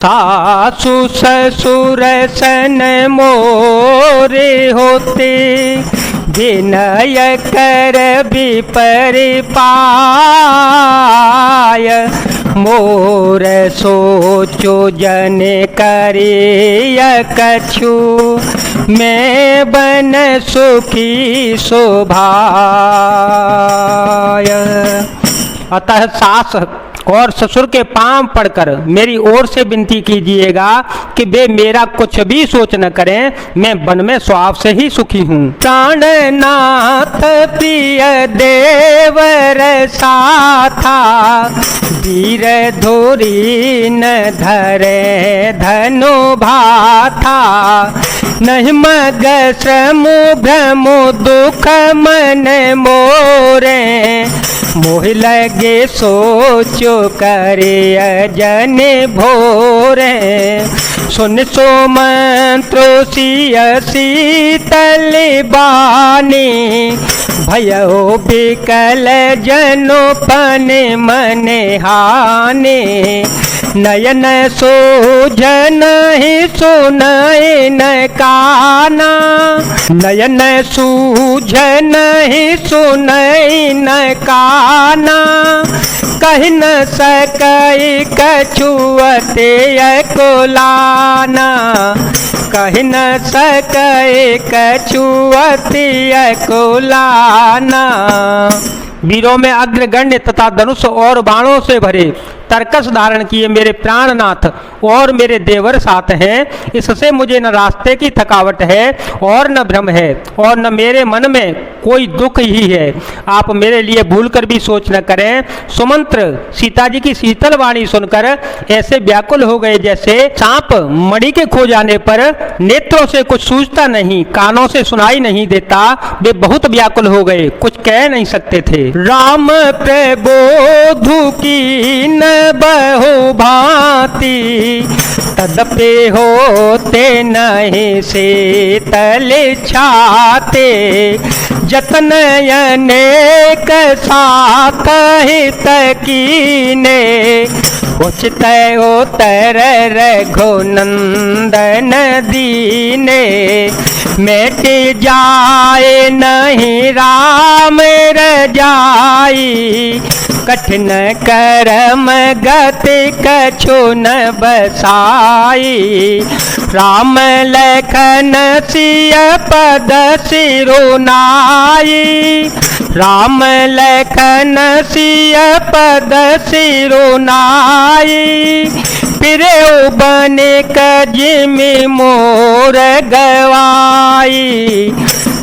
सासु ससुर सन मोरे होते, विनय कर विपरिपाय। मोर सोचो जन करिय कछु, मैं बन सुखी शोभाय। अतः सास और ससुर के पांव पड़कर मेरी ओर से विनती कीजिएगा कि वे मेरा कुछ भी सोच न करें, मैं वन में स्वभाव से ही सुखी हूँ। प्राणनाथ प्रिय देवर साथा, वीर धुरी न धरे धनु भाथा। नहीं मग श्रम भ्रम दुख मन मोरे, मोह लगे सोचो करे अजन भोरे। सुन सो मंत्रो सिय शीतल बानी, भयो बिकल जनो पन मन हानि। नयन सूझ नहीं सुनाए न काना, नयन सूझ नहीं सुनाए न काना। कह न सकई कछुअते कुलाना, कह न सकई कछुअते कुलाना। वीरों में अग्रगण्य तथा धनुष और बाणों से भरे तरकस धारण किए मेरे प्राणनाथ और मेरे देवर साथ हैं। इससे मुझे न रास्ते की थकावट है और न भ्रम है और न मेरे मन में कोई दुख ही है। आप मेरे लिए भूलकर भी सोच न करें। सुमंत्र सीता जी की शीतल वाणी सुनकर ऐसे व्याकुल हो गए जैसे सांप मणि के खो जाने पर नेत्रों से कुछ सूझता नहीं, कानों से सुनाई नहीं देता। वे बहुत व्याकुल हो गए, कुछ कह नहीं सकते थे। राम प्रबोधु की न बहु भांति, तदपि होते नहीं शीतल छाते। जतन अनेक साथ हित कीने, उचित उतर रघुनंदन दीने। मिट जाए नहीं राम रजाई, कठिन करम गति कछु न बसाई। राम लखन सिय पद सिरुनाई, राम लखन सिय पद सिरुनाई। फिरे बने कजिमि मोर गवाई,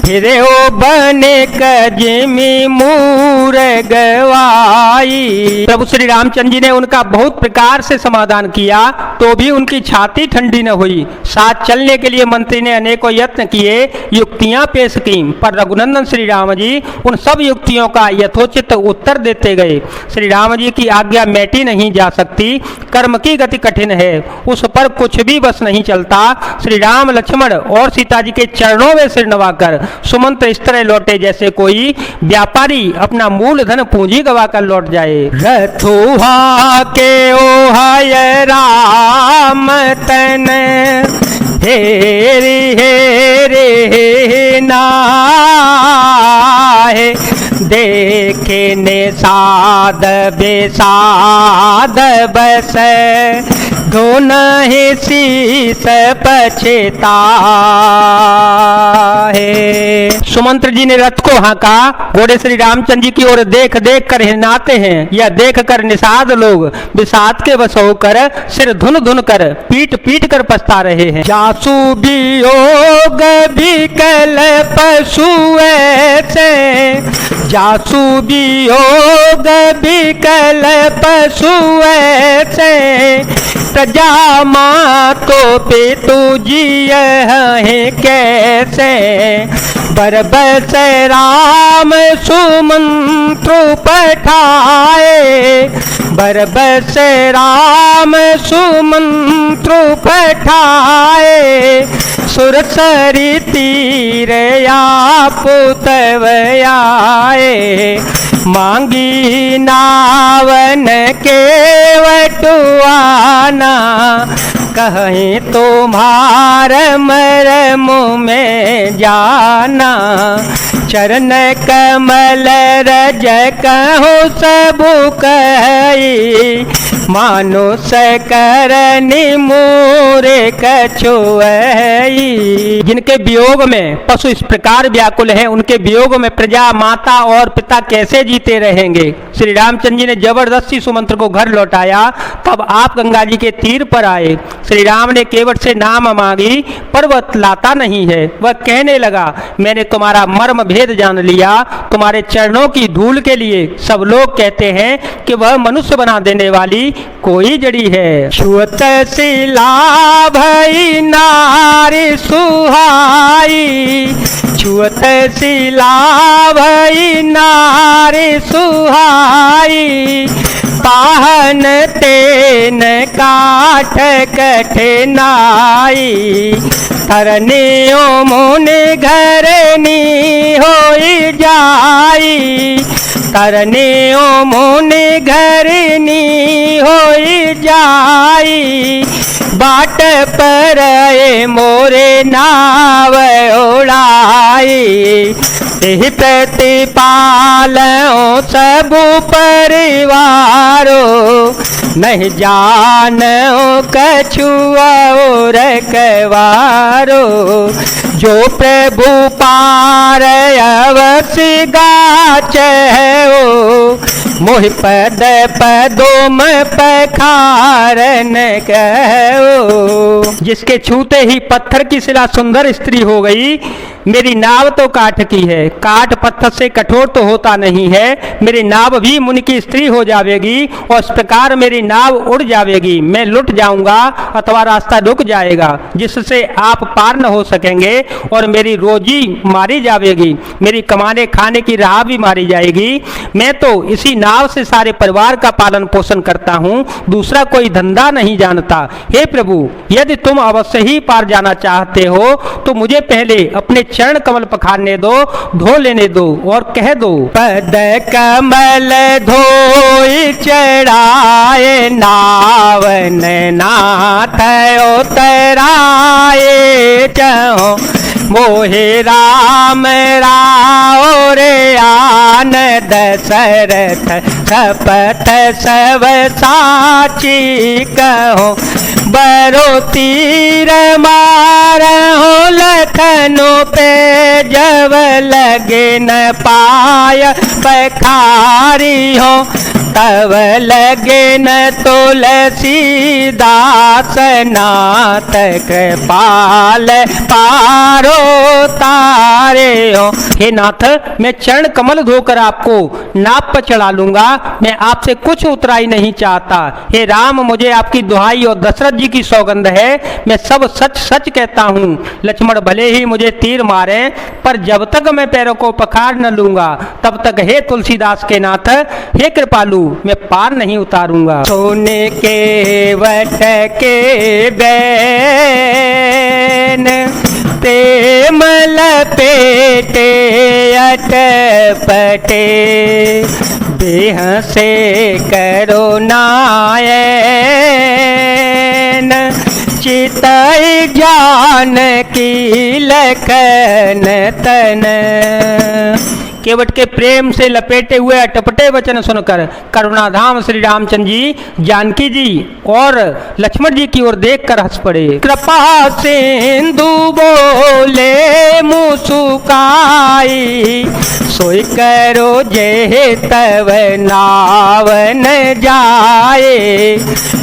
फिरे बने कजिमि मोर गवाई। प्रभु श्री रामचंद्र जी ने उनका बहुत प्रकार से समाधान किया तो भी उनकी छाती ठंडी न हुई। साथ चलने के लिए मंत्री ने अनेकों यत्न किए, युक्तियां पेश की, पर रघुनंदन श्री राम जी उन सब युक्तियों का यथोचित उत्तर देते गए। श्री राम जी की आज्ञा मैटी नहीं जा सकती, कर्म की गति कठिन है, उस पर कुछ भी बस नहीं चलता। श्री राम लक्ष्मण और सीता जी के चरणों में सिर नवाकर सुमंत्र इस तरह लौटे जैसे कोई व्यापारी अपना मूलधन पूंजी गवाकर लौट जाए। रथुहा के ओहाय राम तन, हेरी हेरे नाहे। देखे निषाद बेसाद बस, धुन ही शीस पछताहे। सुमंत्र जी ने रथ को हाँका, घोड़े श्री रामचंद्र जी की ओर देख देख कर हिनाते हैं। यह देख कर निषाद लोग विषाद के वश होकर सिर धुन धुन कर पीट पीट कर पछता रहे हैं। जासु वियोग विकल पशु ऐसे, जासु वियोग विकल पशु ऐसे। प्रजा मातो पितु जिय हैं कैसे, बरबस राम सुमंत्रु पठाए, बरबस राम सुमंत्रु पठाए। सुरसरी तीर या पुतव आए, मांगी नावन के वटुआना, कहीं तुम्हार मरम में जाना। चरण कमल रज कहूँ सब कही, मानुष करनी मोरे कछुआई। जिनके वियोग में पशु इस प्रकार व्याकुल है, उनके वियोग में प्रजा, माता और पिता कैसे जीते रहेंगे। श्री रामचंद्र जी ने जबरदस्ती सुमंत्र को घर लौटाया। तब आप गंगा जी के तीर पर आए। श्री राम ने केवट से नाम मांगी, पर वह लाता नहीं है। वह कहने लगा, मैंने तुम्हारा मर्म भेद जान लिया। तुम्हारे चरणों की धूल के लिए सब लोग कहते हैं कि वह मनुष्य बना देने वाली कोई जड़ी है। छुअत शिला भई नारी सुहाई, छुअत शिला भई नारी सुहाई। पाहन तेन काठ कठिनाई, तरनियो मुनि घरनी होई जाई। तरनियो मुनि घरनी होई जाई। बाट पर मोरे नाव उड़ाई। एहि प्रतिपालओ सब परिवारो, नहीं जानो कछु और कवारो। जो प्रभु पार अवश्य गाच हो, मोहि पद पदोम पखारन कहो। जिसके छूते ही पत्थर की शिला सुंदर स्त्री हो गई। मेरी नाव तो काठ की है, काठ पत्थर से कठोर तो होता नहीं है। मेरी नाव भी मुनि की स्त्री हो जाएगी और इस प्रकार मेरी नाव उड़ जाएगी। मैं लुट जाऊंगा अथवा रास्ता रुक जाएगा, जिससे आप पार न हो सकेंगे और मेरी रोजी मारी जाएगी। मेरी कमाने खाने की राह भी मारी जाएगी। मैं तो इसी नाव से सारे परिवार का पालन पोषण करता हूँ, दूसरा कोई धंधा नहीं जानता। हे प्रभु, यदि तुम अवश्य ही पार जाना चाहते हो तो मुझे पहले अपने चरण कमल पखारने दो, धो लेने दो और कह दो। पद कमल धोई चढ़ाए, नावन नाथ उतराए। चहो मोहे राम राव रे आन, दशरथ शपथ सब साची कहो। बरो तीर मारहु लखनऊ पे, जब लगे न पाय पखारी हो। तब लगे न तुलसी दास, नाथ कृपाल पारो तारे हो। हे नाथ, मैं चरण कमल धोकर आपको नाव पर चढ़ा लूंगा। मैं आपसे कुछ उतराई नहीं चाहता। हे राम, मुझे आपकी दुहाई और दशरथ जी की सौगंध है, मैं सब सच सच कहता हूँ। लक्ष्मण भले ही मुझे तीर मारे, पर जब तक मैं पैरों को पखार न लूंगा तब तक हे तुलसीदास के नाथ, हे कृपालु, मैं पार नहीं उतारूंगा। सोने के वट के बैन, ते मल पेटे अटपटे। देह से करो नायन, चितई जान की लखन तन। केवट के प्रेम से लपेटे हुए अटपटे वचन सुनकर करुणाधाम श्री रामचंद्र जी जानकी जी और लक्ष्मण जी की ओर देखकर हंस पड़े। कृपा सिंधु बोले मुसुकाई, सोई करो जे तव नावन जाए।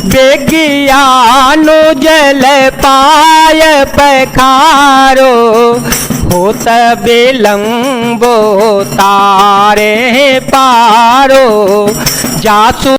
बेगियानो जल पाय पखारो, होत बिलंबो तारे पारो। जासु